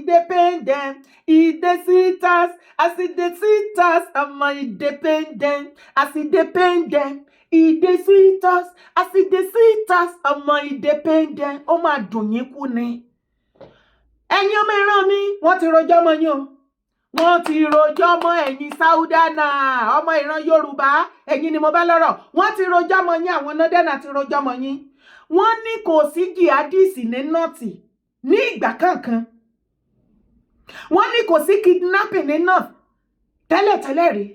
independent. It the sitters, as it the sitters, am I independent? As independent. It the sitters, as it the sitters, am I independent? Oh my dunyekune. Ẹ̀yin ọmọ ìran mi, wọ́n ti rojọ́ mọ́ yín o. Wọ́n ti rojọ́ mọ́ ẹ̀yin Sáúdánà, ọmọ ìran Yorùbá, ẹ̀yin ni mo bá lọ́rọ̀. Wọ́n ti rojọ́ mọ́ yín, àwọn Nọ́dánà ti rojọ́ mọ́ yín. Wọ́n ní kò sí jihadist ní nọ́ọ̀tì ní ìgbà kankan. Wọ́n ní kò sí kidnapping ní north tẹ́lẹ̀tẹ́lẹ̀ rí.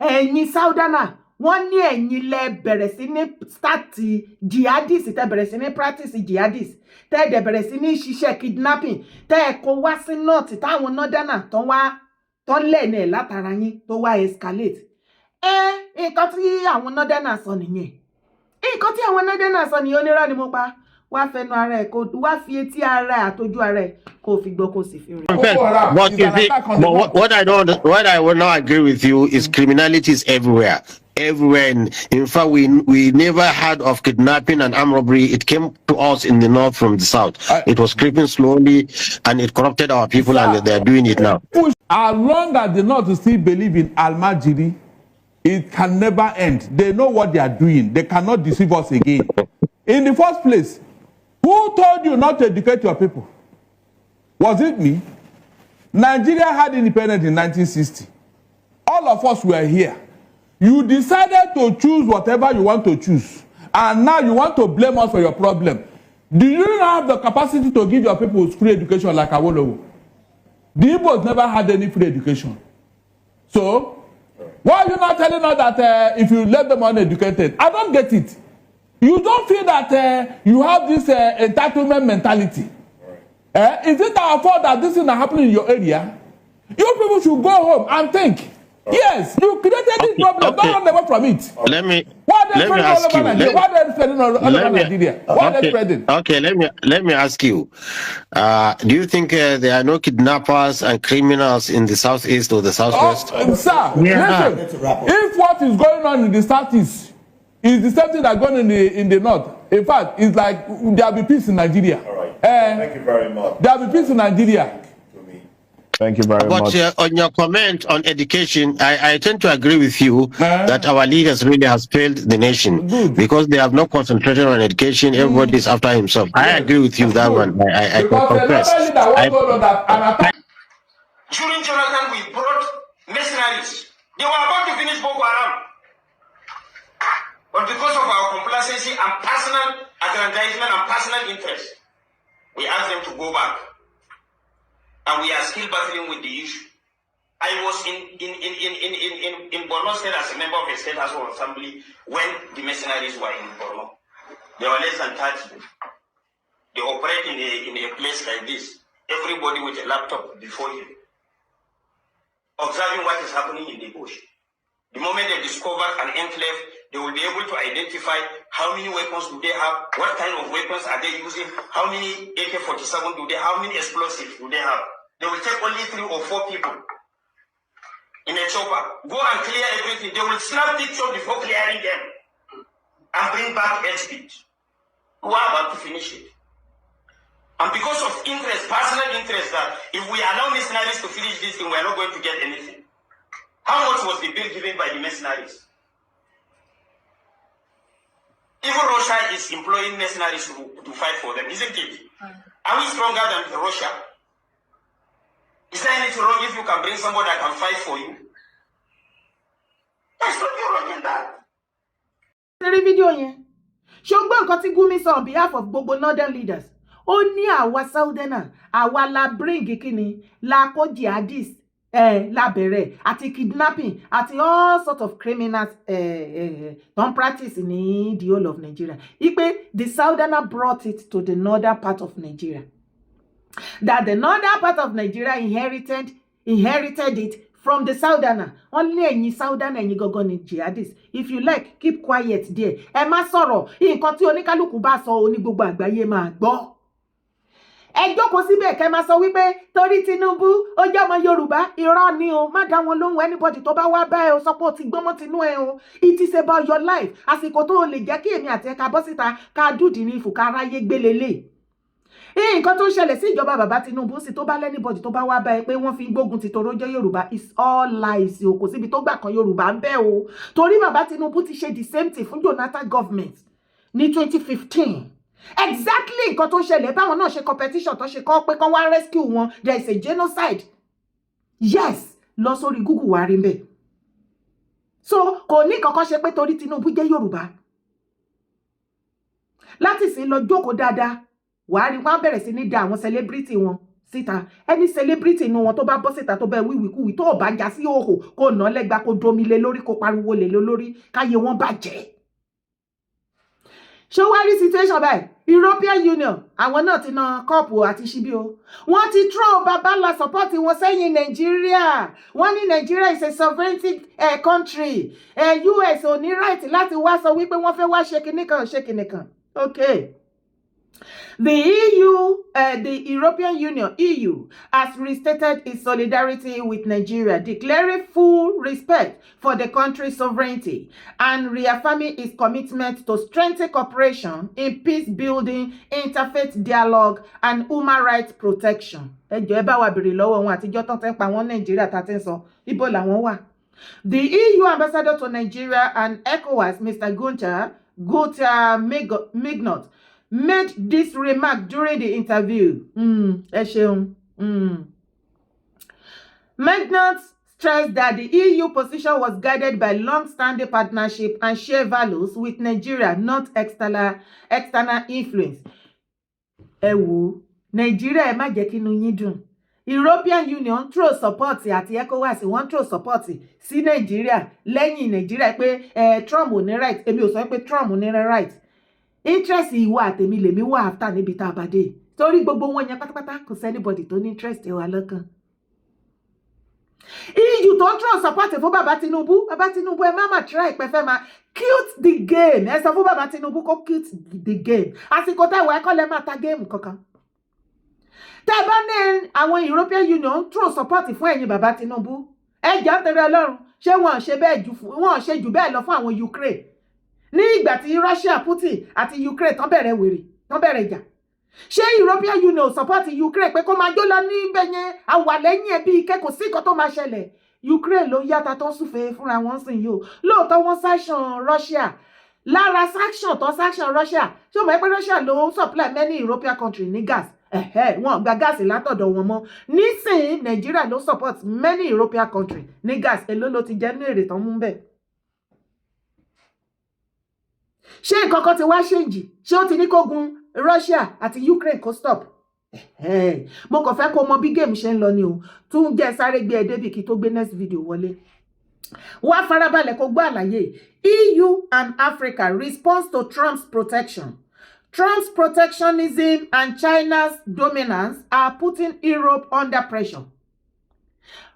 Ẹ̀yin Sáúdánà, wọ́n ní ẹ̀yin lẹ bẹ̀rẹ̀ sí ní start jihadist, tẹ́ bẹ̀rẹ̀ sí ní practice jihadist, tẹ́ dẹ̀ bẹ̀rẹ̀ sí ní ṣiṣẹ́ kidnapping, tẹ́ kó wá sí north táwọn Nọ́dánà tán lẹ́nu ẹ̀ látara yín tó wá escalate. Nǹkan tí àwọn Nọ́dánà sọ nìyẹn. Nǹkan tí àwọn Nọ́dánà sọ nìyẹn, onírọ́ ni mo pa. Wá fẹnu ara ẹ̀ kó wá fi etí ara ẹ̀ àtọ́jú ara ẹ̀ kó fi gbọ́ kó sì fi rìn. But what I will not agree with you is criminality is everywhere. Everywhere. In fact, we never heard of kidnapping and armed robbery. It came to us in the north from the south. It was creeping slowly, and it corrupted our people, and they are doing it now. As long as the north still believe in Al-Majiri, it can never end. They know what they are doing. They cannot deceive us again. In the first place, who told you not to educate your people? Was it me? Nigeria had independence in 1960. All of us were here. You decided to choose whatever you want to choose. And now you want to blame us for your problem. Do you not have the capacity to give your people free education like Awolowo? The Igbos never had any free education. So, why are you not telling us that if you let them uneducated? I don't get it. You don't feel that you have this entitlement mentality. Is it our fault that this is not happening in your area? You people should go home and think. Yes, you created this problem. Don't run away from it. Let me ask you. Why are they spreading all over Nigeria? Why are they spreading? Okay, let me ask you. Do you think there are no kidnappers and criminals in the southeast or the southwest? Sir, listen. If what is going on in the southeast is the same thing that's going on in the north, in fact, it's like there will be peace in Nigeria. All right. Thank you very much. There will be peace in Nigeria. Thank you very much. But on your comment on education, I tend to agree with you that our leaders really has failed the nation because they have not concentrated on education. Everybody is after himself. I agree with you that one. I confess. During Jonathan, we brought mercenaries. They were about to finish Boko Haram. But because of our complacency and personal aggrandizement and personal interest, we asked them to go back. And we are still battling with the issue. I was in Borno State as a member of the State House of Assembly when the mercenaries were in Borno. They were less than 30. They operate in a place like this. Everybody with a laptop before him, observing what is happening in the bush. The moment they discover an enclave, they will be able to identify how many weapons do they have, what kind of weapons are they using, how many AK-47 do they have, how many explosives do they have. They will take only 3 or 4 people in a chopper, go and clear everything. They will snap pictures before clearing them and bring back speed. We are about to finish it. And because of interest, personal interest, that if we allow mercenaries to finish this thing, we are not going to get anything. How much was the bill given by the mercenaries? Even Russia is employing mercenaries to fight for them, isn't it? Are we stronger than Russia? Is there anything wrong if you can bring somebody that can fight for you? There's nothing wrong in that. Ṣé video yẹn? Ṣé o gbọ́ nǹkan tí GUMI sọ on behalf of gbogbo northern leaders? Ó ní àwa Southerners, àwa la bring kíni, la kó jihadist, la bẹ̀rẹ̀, àti kidnapping, àti all sort of criminals don't practice in the whole of Nigeria. Ipe, the Southerner brought it to the northern part of Nigeria. That the northern part of Nigeria inherited it from the Southerner. Only any Southerner and you go on jihadists. If you like, keep quiet there. Ẹ má sọ̀rọ̀. Nǹkan tí oníkálùkù bá sọ oní gbogbo àgbáyé máa gbọ́. Ẹ jókòó síbẹ̀ kẹ́ máa sọ wípé torí Tinubu ó jẹ́ ọmọ Yorùbá, irọ́ ni o. Má dá wọn lóhùn anybody tó bá wá bá ẹ o sọ pé o ti gbọ́mọ́ tinú ẹ o. It is about your life. Àsìkò tó o lè jẹ́ kí èmi àti ẹ ká bọ́ síta ká dùdì ní ìfù ká ráyé gbélélé. nǹkan tó ń ṣẹlẹ̀ sí ìjọba bàbá Tinubu sì tó bá lẹ́nìbọ̀dì tó bá wá bá ẹ pé wọ́n fi ń gbógun ti toró jẹ́ Yorùbá is all lies o, kò síbi tó gbà kan Yorùbá ń bẹ o, torí bàbá Tinubu ti ṣe the same thing fún Jonathan government ní 2015 exactly nǹkan tó ń ṣẹlẹ̀ báwọn náà ṣe competition tó ṣe kọ́ pé kán wá rescue wọn, there is a genocide. Yes, lọ sórí Google wá rí mbẹ̀. So kò ní kankan ṣe pé torí Tinubu jẹ́ Yorùbá láti sì lọ jókòó dáadáa wàá rí wọn bẹ̀rẹ̀ sí ní da àwọn celebrity wọn síta. Ẹni celebrity inú wọn tó bá bọ́ síta tó bá wíwíkúwí tó bá já sí òhò kó nà lẹ́gba kó domi lé lórí kó pariwo lé lórí káyé wọn bàjẹ́. Ṣé wá rí situation báyìí? European Union àwọn náà ti na kọ́ọ̀pù àti ṣíbí o. Wọ́n ti throw babala support wọn sẹ́yìn Nàìjíríà. Wọ́n ní Nàìjíríà is a sovereignty country. US ò ní right láti wá sọ wípé wọ́n fẹ́ wá ṣe kìnìkan. Okay. The EU, the European Union, EU, has restated its solidarity with Nigeria, declaring full respect for the country's sovereignty and reaffirming its commitment to strengthen cooperation in peace building, interfaith dialogue, and human rights protection. Ẹ bá wa bèrè lọ́wọ́ wọn àtijọ́ tán tẹ́ pa wọ́n Nàìjíríà tá tẹ́ sọ ibo làwọn wà. The EU ambassador to Nigeria and ECOWAS, Mr. Gunther Mignot, made this remark during the interview. Mignot stressed that the EU position was guided by long-standing partnership and shared values with Nigeria, not external influence. Nigeria ẹ má jẹ́ kí inú yín dùn. European Union throw support àti ECOWAS wọ́n throw support sí Nigeria lẹ́yìn Nigeria pé Trump ò ní right. Èmi ò sọ pé Trump ò ní right. Interest ìwà àtèmi lèmi wà after níbi tá a bá dé. Torí gbogbo wọn yẹn pátápátá kò sẹ́nibọ̀dì tó ní interest wa lọ́kàn. EU tó throw support fún bàbá Tinubu ẹ má try pé fẹ́ máa cute the game. Ẹ sọ fún bàbá Tinubu kó cute the game. Àsìkò táwọn ẹ̀kọ́ lẹ́ máa ta game kankan. Tẹ́ bá ní àwọn European Union throw support fún ẹ̀yin bàbá Tinubu. Ẹ jẹ́ nítorí Ọlọ́run ṣé wọ́n ṣe jù bẹ́ẹ̀ lọ fún àwọn Ukraine. Ní ìgbà tí Russia Putin àti Ukraine tán bẹ̀rẹ̀ ìjà. Ṣé European Union support Ukraine pé kó máa jó lọ níbẹ̀ yẹn àwà lẹ́yìn ẹbí ike kò sí nǹkan tó máa ṣẹlẹ̀. Ukraine ló yàtà tó ń súfèé fúnra wọn sìn yìí o. Lóòótọ́ wọ́n sanction Russia. Lára sanction Russia. Ṣé o mọ̀ pé Russia ló ń supply many European countries ní gas? Wọ́n gba gáàsì látọ̀dọ̀ wọn mọ́. Nísìnyí Nigeria ló support many European countries ní gas. Èló ló ti jẹ́ ní èrè tán mú bẹ́ẹ̀. Ṣé nǹkan kan ti wá ṣèǹjì? Ṣé ó ti ní kógun Russia àti Ukraine kó stop? Mo kàn fẹ́ kó mọ bí game ṣe ń lọ ni o. Tún jẹ́ sáré gbé ẹ débì kí tó gbé next video wọlé. Wá farabalẹ̀ kó gbọ́ àlàyé. EU and Africa response to Trump's protection. Trump's protectionism and China's dominance are putting Europe under pressure.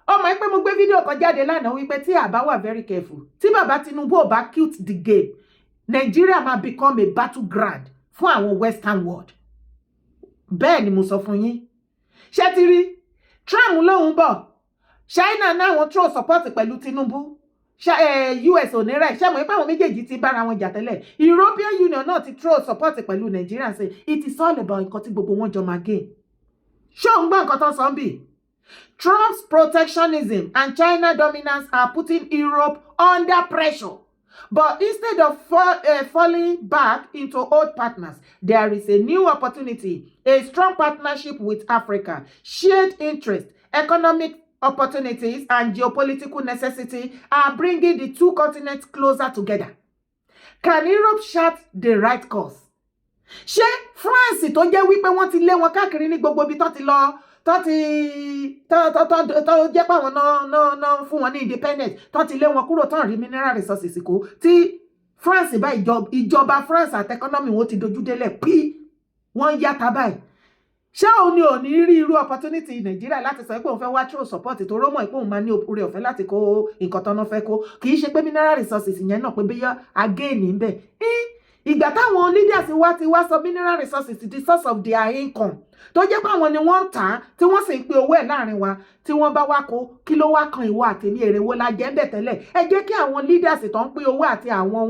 Ọmọ ẹ pé mo gbé fídíò kan jáde lánàá wípé tí a bá wà very careful, tí bàbá Tinubu ò bá cute the game, Nigeria ma become a battleground fún àwọn Western world. Bẹ́ẹ̀ ni mo sọ fún yín. Ṣé ti rí? Trump lóhun bọ̀. China náà wọ́n throw support pẹ̀lú Tinubu. US ò ní right. Ṣé mo pé àwọn méjèèjì ti bára wọn jà tẹ́lẹ̀. European Union náà ti throw support pẹ̀lú Nigeria say it is all about nǹkan tí gbogbo wọn jọ máa gain. Ṣé o ń gbọ́ nǹkan tó ń sọ bí? Trump's protectionism and China dominance are putting Europe under pressure. But instead of falling back into old partners, there is a new opportunity, a strong partnership with Africa, shared interest, economic opportunities, and geopolitical necessity are bringing the two continents closer together. Can Europe chart the right course? Ṣé France tó jẹ́ wípé wọ́n ti lé wọn káàkiri ní gbogbo ibi tó ti lọ tó jẹ́ pé àwọn náà fún wọn ní independent tó ti lé wọn kúrò tán rí mineral resources kó tí France bá ìjọba France àti economy wọn ti dojú délẹ̀ pí wọ́n yàtà báyìí. Ṣé òun ni ò ní rí irú opportunity Nàìjíríà láti sọ pé òun fẹ́ wá throw support tó rómọ̀ pé òun máa ní orí ọ̀fẹ́ láti kó nǹkan tán náà fẹ́ kó kì í ṣe pé mineral resources yẹn náà pé bóyá again ń bẹ̀. Ìgbà táwọn leaders ti wá sọ mineral resources the source of their income tó jẹ́ pé àwọn ni wọ́n ń tà á tí wọ́n sì ń pe owó ẹ̀ láàrin wa tí wọ́n bá wá kó kí ló wá kan ìwọ àtèmi èrè wo la jẹ́ ń bẹ̀ tẹ́lẹ̀. Ẹ jẹ́ kí àwọn leaders tó ń pe owó àti àwọn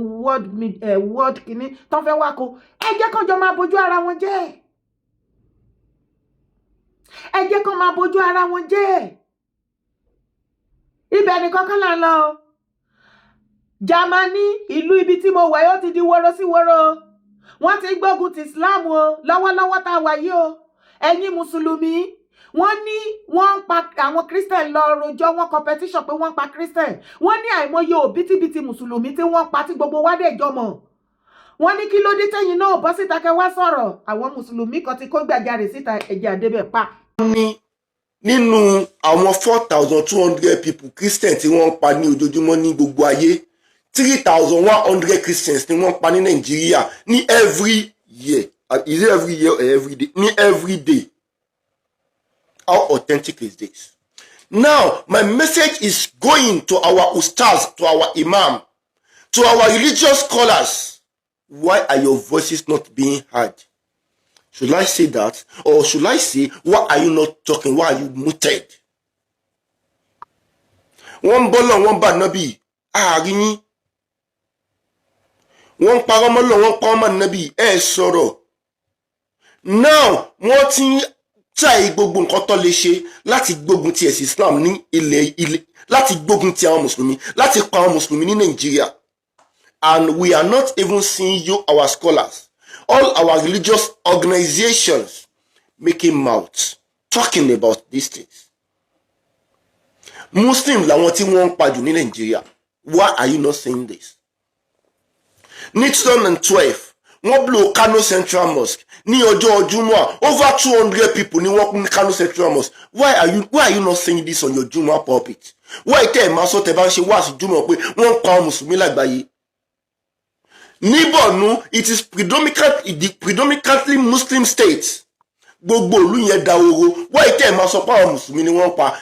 world kìíní tó fẹ́ wá kó ẹ jẹ́ kán jọ máa bójú ara wọn jẹ́. ẹ jẹ́ kó máa bójú ara wọn jẹ́. Ibẹ̀ nìkan kan là ń lọ o. Jámánì, ìlú ibi tí mo wà yóò ti di woro sí woro. Wọ́n ti gbógun ti Islam o lọ́wọ́lọ́wọ́ tá a wà yìí o. Ẹ̀yin Mùsùlùmí, wọ́n ní wọ́n ń pa àwọn Christian lọ rojọ́, wọ́n competition pé wọ́n ń pa Christian. Wọ́n ní àìmọye òbítíbitì Mùsùlùmí tí wọ́n pa tí gbogbo wa dẹ̀ jọmọ̀. Wọ́n ní kí ló dé tẹ́yìn náà bọ́ síta kẹ́ wá sọ̀rọ̀. Àwọn Mùsùlùmí kan ti kó gbàjarè síta ẹ̀jẹ̀ àdébẹ̀ pa. Nínú àwọn 4,200 people Christian tí wọ́n ń pa ní ojoojúmọ́ ní gbogbo ayé, 3,100 Christians ni wọ́n pa ní Nàìjíríà ní every year. Is it every year or every day? Ní every day. How authentic is this? Now, my message is going to our ustaz, to our imam, to our religious scholars. Why are your voices not being heard? Should I say that? Or should I say, why are you not talking? Why are you muted? Wọ́n bọ́lọ̀ wọ́n bá nábì, ààrin yín. Wọ́n parọ́ mọ́lọ̀ wọ́n parọ́ mọ́ nábì, ẹ sọ̀rọ̀. Now, wọ́n ti ń try gbogbo nǹkan tó lè ṣe láti gbógun ti ẹ̀sìn Islam ní ilẹ̀ láti gbógun ti àwọn Mùsùlùmí, láti pa àwọn Mùsùlùmí ní Nàìjíríà. And we are not even seeing you, our scholars, all our religious organizations making mouths, talking about these things. Muslim làwọn tí wọ́n ń pa jù ní Nàìjíríà. Why are you not saying this? Ní 2012, wọ́n blow Kano Central Mosque. Ní ọjọ́ Jumu'ah, over 200 people ní wọ́n kú ní Kano Central Mosque. Why are you not saying this on your Jumu'ah pulpit? Why tẹ́ ẹ̀ máa sọ tẹ́ bá ń ṣe wáàsí Jumu'ah pé wọ́n ń pa àwọn Mùsùlùmí lágbàáyé? Ní Borno, it is predominantly Muslim states. Gbogbo ìlú yẹn dahoro. Why tẹ́ ẹ̀ máa sọ pé àwọn Mùsùlùmí ni wọ́n ń pa?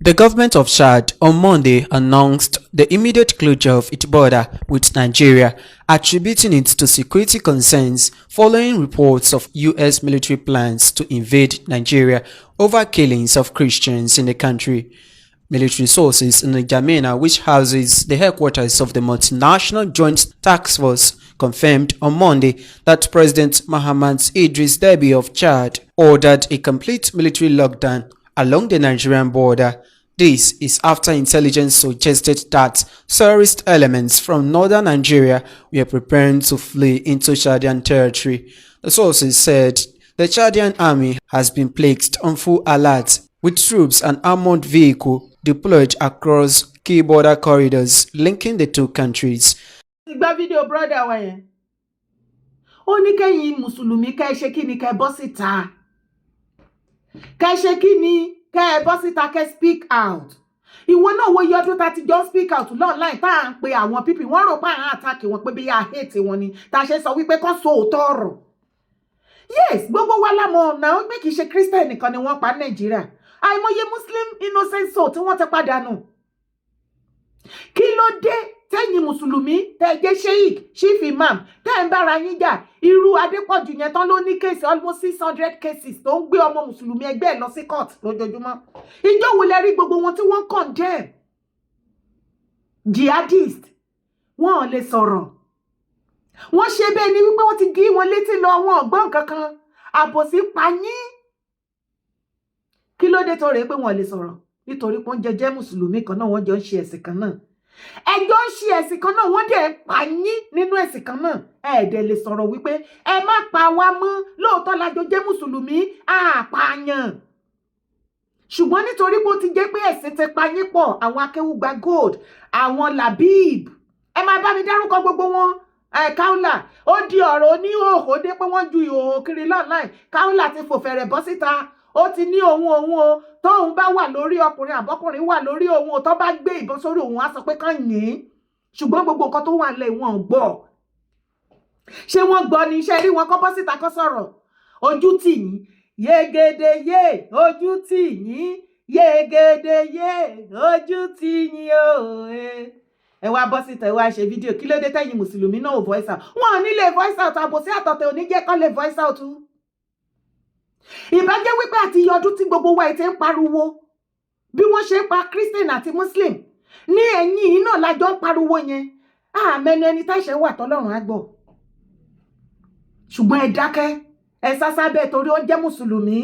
The government of Chad on Monday announced the immediate closure of its border with Nigeria, attributing it to security concerns following reports of US military plans to invade Nigeria over killings of Christians in the country. Military sources in N'Djamena, which houses the headquarters of the multinational Joint Task Force, confirmed on Monday that President Mahamat Idris Deby of Chad ordered a complete military lockdown along the Nigerian border. This is after intelligence suggested that terrorist elements from northern Nigeria were preparing to flee into Chadian territory. The sources said the Chadian army has been placed on full alert, with troops and armored vehicles deployed across key border corridors linking the two countries. Gba video brother wa yẹn. Ó ní kẹ́yìn Mùsùlùmí ká ẹ ṣe kíni ká ẹ bọ́ síta. Ká ẹ ṣe kíni ká ẹ bọ́ síta ká ẹ speak out. Ìwọ náà wo iye ọdún tá ti jọ speak out online tá à ń pe àwọn people wọ́n rò pé à ń attack wọn pé bí a hate wọn ni tá a ṣe sọ wípé kán sọ òótọ́ ọ̀rọ̀. Yes, gbogbo wa la mọ̀ ọ̀nà ó gbé kìí ṣe Christian nìkan ni wọ́n pa Nàìjíríà. Àìmọye Muslim innocent soul tí wọ́n ti pàdánù. Kí ló dé tẹ́yin Mùsùlùmí tẹ́ jẹ́ sheikh chief imam tẹ́ ń bára yín jà irú Adépọ̀jù yẹn tán ló ní case almost 600 cases tó ń gbé ọmọ Mùsùlùmí ẹgbẹ́ ẹ̀ lọ sí court lójoojúmọ́. Ìjọ́ wo lẹ rí gbogbo wọn tí wọ́n condemn jihadist wọn ò lè sọ̀rọ̀. Wọ́n ṣe bẹ́ẹ̀ ni wípé wọ́n ti gé wọn létí lọ wọn ọ̀gbọ́n kankan àbòsí pa yín. Kí ló dé tó rèé pé wọn lè sọ̀rọ̀? Nítorí pé wọ́n jẹ́ Mùsùlùmí kan náà, wọ́n jọ ń ṣe ẹ̀sìn kan náà. Ẹjọ́ ń ṣe ẹ̀sìn kan náà, wọ́n dẹ̀ ń pa yín nínú ẹ̀sìn kan náà. Ẹ̀ẹ́dẹ̀ lè sọ̀rọ̀ wípé ẹ má pa wá mọ́, lóòótọ́ la jọ jẹ́ Mùsùlùmí àpààyàn. Ṣùgbọ́n nítorí pé ó ti jẹ́ pé ẹ̀sìn ti pa yín pọ̀, àwọn Akéwùgbà Gold, àwọn Labib, ẹ máa bá mi dárúkọ gbogbo wọn. Kaula ó di ọ̀rọ̀ oníhòòhò dé pé wọ́n ju ìhòòhò kiri online. Kaula ti fò fẹ̀rẹ̀ bọ́ síta. Ó ti ní òun o tóun bá wà lórí ọkùnrin àbọ́kùnrin wà lórí òun o tó bá gbé ìbọn sórí òun á sọ pé kán yìn. Ṣùgbọ́n gbogbo nǹkan tó wà lẹ̀ wọ́n gbọ́. Ṣé wọ́n gbọ́ ni iṣẹ́ rí wọn kọ́ bọ́ síta kọ́ sọ̀rọ̀? Ojú tì yín yégede yé ojú tì yín yégede yé ojú tì yín o. Ẹ wá bọ́ síta ẹ wá ṣe fídíò. Kí ló dé tẹ́yin Mùsùlùmí náà ò voice out? Wọn ò ní lè voice out, àbòsí àtọ̀tẹ̀ ò ní jẹ́ kán lè voice out. Ìbájẹ́ wípé àti iye ọdún tí gbogbo wa ti ń pariwo bí wọ́n ṣe ń pa Christian àti Muslim ní ẹ̀yìn yìí náà lájọ́ ń pariwo yẹn. Àmẹ́nu ẹni táṣẹ̀ wà tọ́lọ́run á gbọ́. Ṣùgbọ́n ẹ dákẹ́, ẹ sásá bẹ́ẹ̀ torí ó jẹ́ Mùsùlùmí.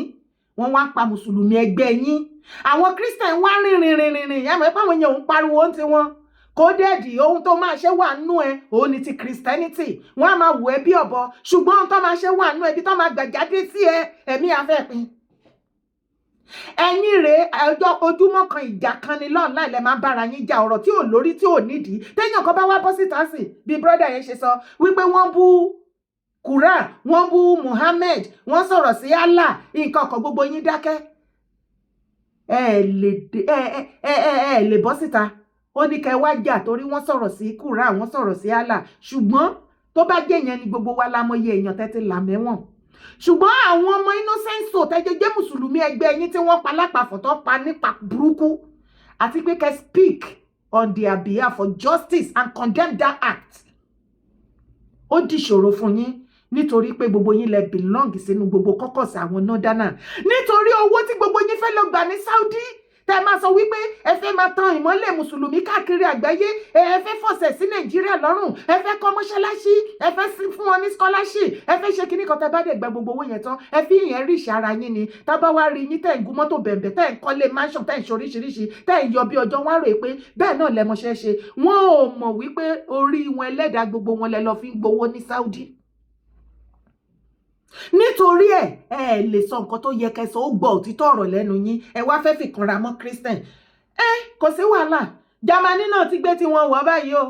wọ́n wá pa mùsùlùmí ẹgbẹ́ yín àwọn Christian wá rìnrìn ẹ mọ̀ pé àwọn èèyàn ń pariwo ń tiwọn kódẹ́ẹ̀dì ohun tó máa ṣe wà nínú ẹ òun ni ti Christianity wọ́n á máa wò ẹ́ bí ọ̀bọ ṣùgbọ́n ohun tó máa ṣe wà nínú ẹbí tó máa gbàjáde sí ẹ ẹ̀mí afẹ́pin ẹ̀yin rèé ọjọ́ ojúmọ́ kan ìjà kan ni lọ́nà ilẹ̀ máa bára yín jà ọ̀rọ̀ tí ò lórí tí ò nídìí téèyàn kan bá wá bọ́ síta sí bí brọ́dà yẹn ṣe sọ wípé wọ́n bú Quran wọ́n bú Muhammad wọ́n sọ̀rọ̀ sí Allah nǹkan kan gbogbo yín dákẹ́ ẹ lè bọ́ síta ó ní kẹ́ wá jà torí wọ́n sọ̀rọ̀ sí Quran wọ́n sọ̀rọ̀ sí Allah ṣùgbọ́n tó bá jẹ́ yẹn ni gbogbo wa la mọyì èèyàn tẹ́tí làmẹ́wọ̀n ṣùgbọ́n àwọn ọmọ innocent soul tẹ́jọ jẹ́ mùsùlùmí ẹgbẹ́ yín tí wọ́n pa lápapọ̀ tó pa nípa burúkú àti pé kẹ́ speak on their behalf for justice and condemn that act ó dìṣòro fún yín nítorí pé gbogbo yín lẹ belong sínú gbogbo kọ́kọ́sì àwọn nọ́dánà nítorí owó tí gbogbo yín fẹ́ lọ gbà ní Saudi tẹ́ máa sọ wípé ẹ fẹ́ máa tan ìmọ́lẹ̀ mùsùlùmí káàkiri àgbáyé ẹ fẹ́ fọ̀sẹ̀ sí Nàìjíríà lọ́rùn ẹ fẹ́ kọ́ mọ́ṣáláṣí ẹ fẹ́ fún wọn ní scholarship ẹ fẹ́ ṣe kíní kan tẹ́ bá dẹ̀ gba gbogbo owó yẹn tán ẹ fi ìyẹn rí ìṣe ara yín ni tá bá wá rí yín tẹ́ ń gun mọ́tò bẹ̀m̀bẹ̀ tẹ́ ń kọ́lé mansion tẹ́ ń ṣe oríṣiríṣi tẹ́ ń yọ bí ọjọ́ wọn rò pé bẹ́ẹ̀ náà lẹ́mọṣẹ́ ṣe wọn ò mọ̀ wípé orí wọn ẹlẹ́dàá gbogbo wọn lẹ lọ fi ń gbowó ní Saudi nítorí ẹ lè sọ nǹkan tó yẹ kẹsàn ó gbọ́ òtítọ́ ọ̀rọ̀ lẹ́nu yín ẹ wá fẹ́ fìkanra mọ́ Christian kò sí wàhálà Germany náà ti gbé tiwọn wọ̀ báyìí o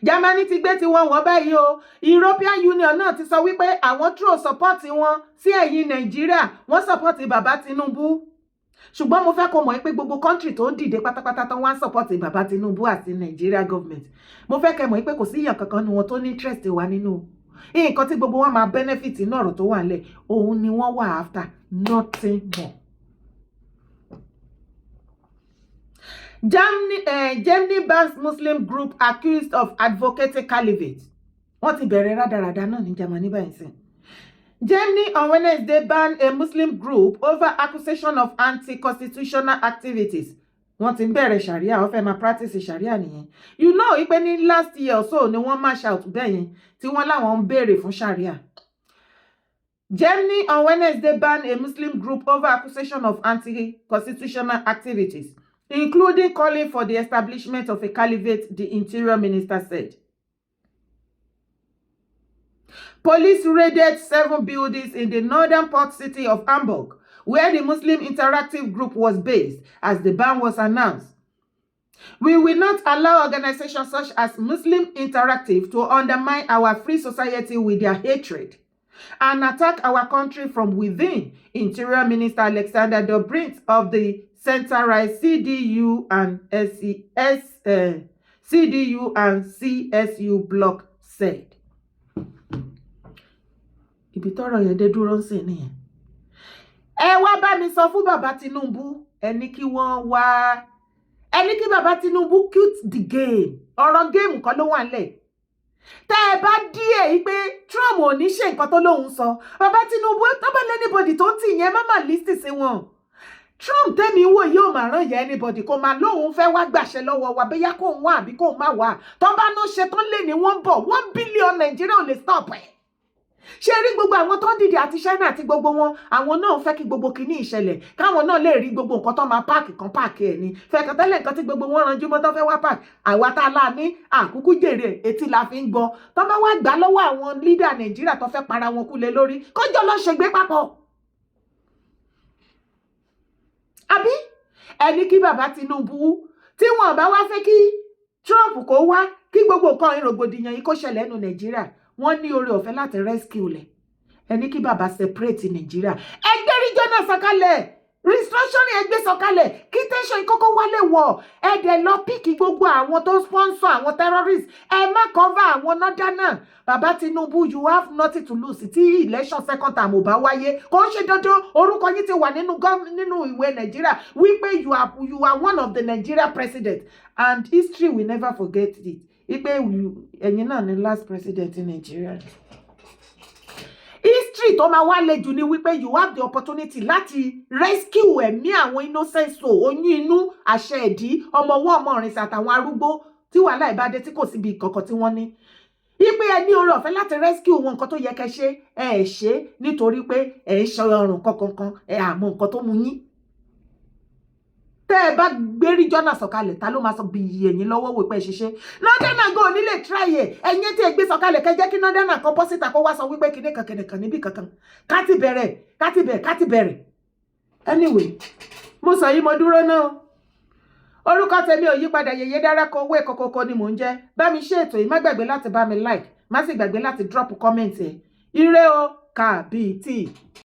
Germany ti gbé tiwọn wọ̀ báyìí o European Union náà ti sọ wípé àwọn throw support wọn sí ẹ̀yin Nàìjíríà wọ́n support bàbá Tinubu ṣùgbọ́n mo fẹ́ kó mọ̀ pé gbogbo country tó ń dìde pátápátá tán wá support bàbá Tinubu àti Nigeria government mo fẹ́ kẹ́ mọ̀ pé kò sí ìyàn kankan nu wọn tó ní interest wa nínú nǹkan tí gbogbo wọn máa benefit inú ọ̀rọ̀ tó wà nílẹ̀ òun ni wọ́n wà after nothing more. Germany bans Muslim group accused of advocating caliphate. Wọ́n ti bẹ̀rẹ̀ rádaràda náà ní Germany báyìí sí. Germany on Wednesday banned a Muslim group over accusation of anti-constitutional activities. Wọ́n ti bẹ̀rẹ̀ Sharia, wọ́n fẹ́ máa practice Sharia nìyẹn. You know, ìpè ní last year or so ni wọ́n mash out bẹ́yẹn tí wọ́n láwọn ń béèrè fún Sharia. Germany on Wednesday banned a Muslim group over accusation of anti-constitutional activities, including calling for the establishment of a caliphate, the interior minister said. Police raided 7 buildings in the northern port city of Hamburg, where the Muslim Interactive Group was based, as the ban was announced. We will not allow organizations such as Muslim Interactive to undermine our free society with their hatred and attack our country from within, Interior Minister Alexander Dobrindt of the centralized CDU and CSU bloc said. Ibi tọ́rọ̀ yẹn dé dúró sí nìyẹn. Ẹ wá bá mi sọ fún bàbá Tinubu, ẹni kí wọ́n wá, ẹni kí bàbá Tinubu quit the game. Ọ̀rọ̀ game kan ló wà nílẹ̀. Tẹ́ ẹ bá díẹ̀ yìí pé Trump ò ní ṣe nǹkan tó lóun sọ. Bàbá Tinubu tó bá lé anybody tó ń tì yẹn má mà lísì sí wọn. Trump tẹ́mi wò yóò máa rán yẹ anybody kó máa lóun fẹ́ wá gbàṣẹ lọ́wọ́ wa bóyá kó ń wá àbí kó ń má wá. Tó bá náà ṣe tán lé ní wọ́n bọ̀ 1 billion Nàìjíríà ò lè stop ẹ̀. Ṣé rí gbogbo àwọn tó ń dìde àti China àti gbogbo wọn àwọn náà fẹ́ kí gbogbo kìíní ìṣẹ̀lẹ̀ káwọn náà lè rí gbogbo nǹkan tó máa páàkì kan páàkì ẹ̀ ní fẹ́ẹ̀kan tẹ́lẹ̀ nǹkan tí gbogbo wọn ranjú mọ́ tó fẹ́ wá páàkì àwa tá a lá ní àkúkú jèrè etí la fi ń gbọ́ tó bá wá gbà lọ́wọ́ àwọn lídà Nàìjíríà tó fẹ́ para wọn kú lé lórí kọjọ́ lọ ṣègbè papọ̀. Àbí ẹni kí bàbá Tinubu tí wọn bá wá fẹ́ kí Trump kó wá kí gbogbo nǹkan ìrògbòdìyàn yìí kó ṣẹlẹ̀ nínú Nàìjíríà wọ́n ní oore ọ̀fẹ́ láti rescue lẹ̀ ẹni kí bàbá separate Nàìjíríà ẹgbẹ́ regional sọ̀kalẹ̀ restructuring ẹgbẹ́ sọ̀kalẹ̀ kí tension ìkókó wálé wọ̀ ẹ̀dẹ̀ lọ píkì gbogbo àwọn tó sponsor àwọn terrorists ẹ má cover àwọn northern. Bàbá Tinubu you have nothing to lose tí election second term ò bá wáyé kò ń ṣe dandan orúkọ yín ti wà nínú ìwé Nàìjíríà wípé you are one of the Nigeria president and history will never forget it. Ipe ẹ̀yin náà ni last president in Nigeria. History tó máa wá le jù ni wípé you have the opportunity láti rescue ẹ̀mí àwọn innocent soul oyún inú àṣẹ ẹ̀dí ọmọ ọwọ́ ọmọ ọ̀rìnsà àtàwọn arúgbó tí wàhálà ìbádé tí kò síbi kankan tí wọ́n ní. ipe ẹ ní oore ọ̀fẹ́ láti rescue wọn nǹkan tó yẹ kẹ́ ṣe ẹ ṣe nítorí pé ẹ ń ṣe ọrùn kankan ẹ àmọ́ nǹkan tó mú yín. Tẹ́ ẹ bá gbérí jọ́nà sọ̀kalẹ̀ ta ló máa sọ bí ẹ̀yin lọ́wọ́ wò pé ṣiṣẹ́ nọ́dánà gan ò ní lè try ẹ̀ ẹ̀yin tí ẹ gbé sọ̀kalẹ̀ kẹ́ jẹ́ kí nọ́dánà kan bọ́ síta kó wá sọ wípé kíní kan níbí kankan ká ti bẹ̀rẹ̀. Anyway mo sọ yìí mo dúró náà orúkọ tèmi ò yípadà Yèyé Dára Kowó Kókókó ni mò ń jẹ́ bá mi ṣe ètò yìí má gbàgbé láti bá mi like má sì gbàgbé láti drop comment ẹ̀ ire o kàbìtì.